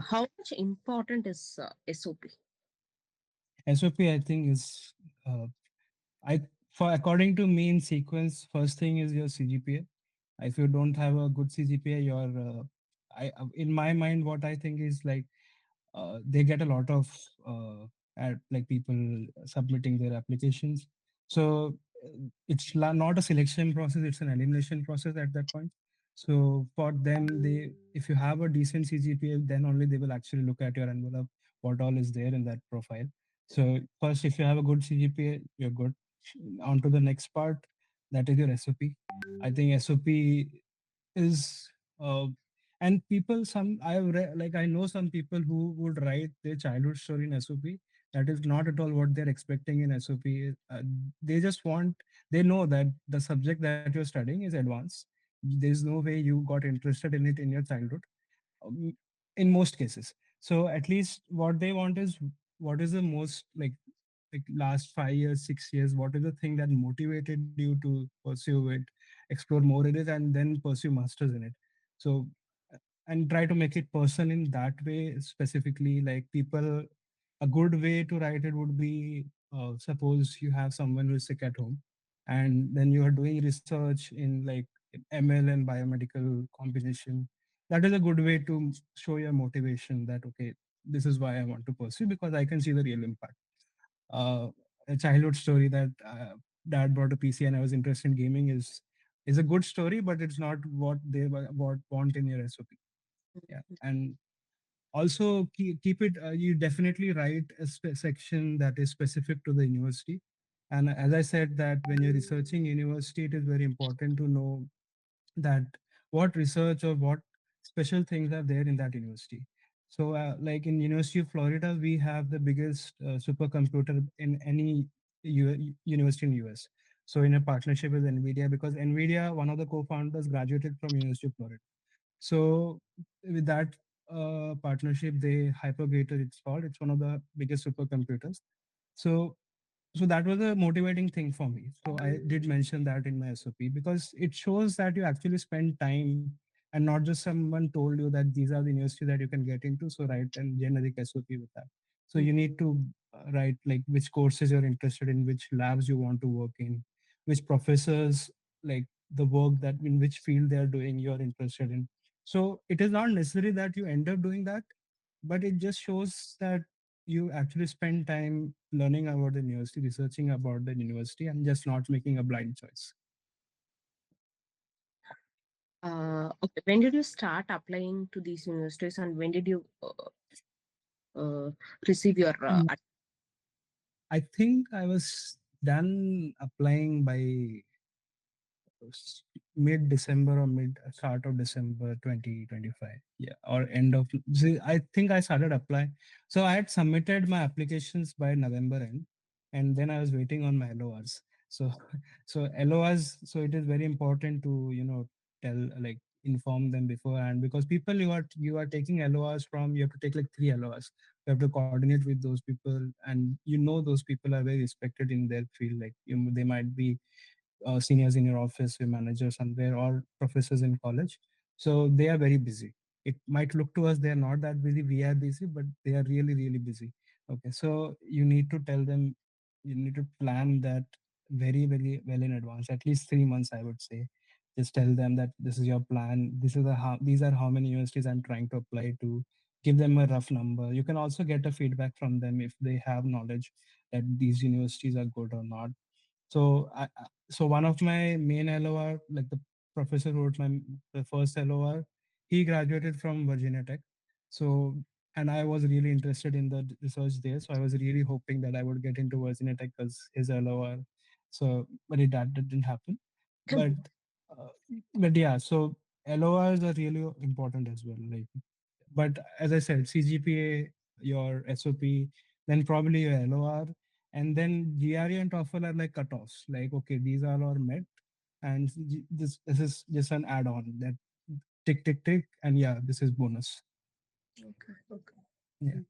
How much important is SOP? SOP, I think, is uh, I for according to me in sequence. First thing is your CGPA. If you don't have a good CGPA, you're in my mind, what I think is like they get a lot of like people submitting their applications. So it's not a selection process; it's an elimination process at that point. So for them, they if you have a decent CGPA, then only they will actually look at your envelope, what all is there in that profile. So first, if you have a good CGPA, you're good. On to the next part, that is your SOP. I think SOP is uh, and people some like I know some people who would write their childhood story in SOP. That is not at all what they're expecting in SOP. They just want, they know that the subject that you're studying is advanced. There's no way you got interested in it in your childhood, um, in most cases. So at least what they want is, what is the most like last 5 years, 6 years, what is the thing that motivated you to pursue it, explore more in it, and then pursue masters in it. So and try to make it person in that way specifically. Like people, a good way to write it would be, suppose you have someone who is sick at home, and then you are doing research in like ML and biomedical combination. That is a good way to show your motivation that okay, this is why I want to pursue, because I can see the real impact. uh, a childhood story that dad bought a PC and I was interested in gaming is a good story, but it's not what they what want in your SOP. Yeah, and also keep it. You definitely write a section that is specific to the university. And as I said, that when you're researching university, it is very important to know that what research or what special things are there in that university. So, like in University of Florida, we have the biggest supercomputer in any university in US. So, in a partnership with NVIDIA, because NVIDIA, one of the co-founders, graduated from University of Florida. So, with that partnership, they Hypergator, it's called. It's one of the biggest supercomputers. So that was a motivating thing for me. So I did mention that in my SOP because it shows that you actually spend time, and not just someone told you that these are the universities that you can get into, so write and generic SOP with that. So you need to write like which courses you're interested in, which labs you want to work in, which professors, like the work that in which field they are doing you're interested in. So it is not necessary that you end up doing that, but it just shows that you actually spend time learning about the university, researching about the university, and just not making a blind choice. Okay, when did you start applying to these universities, and when did you uh, receive your I think I was done applying by mid December or mid start of December 2025. Yeah, or end of. See, I think I started applying. So I had submitted my applications by November end, and then I was waiting on my LORs. So, so LORs. So it is very important to tell like inform them beforehand, because people you are taking LORs from, you have to take like three LORs. You have to coordinate with those people, and those people are very respected in their field. Like they might be seniors in your office, your manager somewhere, or professors in college. So they are very busy. It might look to us they are not that busy. We are busy, but they are really, really busy. Okay, so you need to tell them, you need to plan that very, very well in advance, at least 3 months, I would say. Just tell them that this is your plan. These are how many universities I'm trying to apply to. Give them a rough number. You can also get a feedback from them if they have knowledge that these universities are good or not. So so one of my main LOR, like the professor who wrote the first LOR, he graduated from Virginia Tech. So and I was really interested in the research there. So I was really hoping that I would get into Virginia Tech because his LOR. So but that didn't happen. But uh, but yeah, so LORs are really important as well. Like, but as I said, CGPA, your SOP, then probably your LOR, and then GRE and TOEFL are like cutoffs. Like, okay, these are all met, and this is just an add-on that tick tick tick, and yeah, this is bonus. okay, okay. Yeah.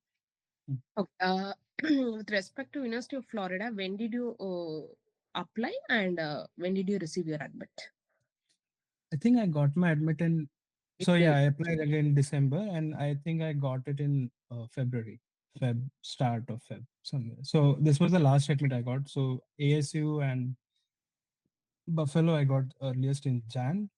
Okay. With respect to University of Florida, when did you apply, and when did you receive your admit? I think I got my admit in So yeah, Great. I applied again in December, and I think I got it in February, start of Feb somewhere. So this was the last admit I got. So ASU and Buffalo I got earliest in Jan,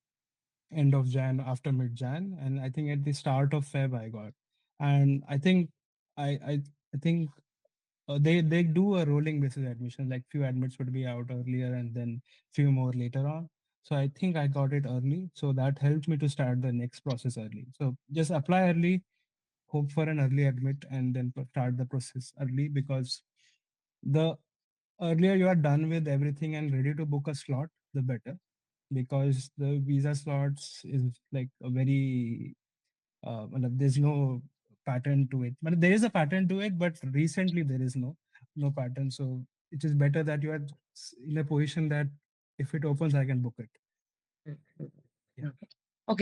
end of Jan, after mid Jan, and I think at the start of Feb I got. And I think I I, I think they do a rolling basis admission. Like few admits would be out earlier, and then few more later on. So I think I got it early, so that helped me to start the next process early. So just apply early, hope for an early admit, and then start the process early, because the earlier you are done with everything and ready to book a slot, the better, because the visa slots is like a very matlab there's no pattern to it. But there is a pattern to it, but recently there is no pattern. So it is better that you are in a position that if it opens, I can book it. Mhm. Yeah.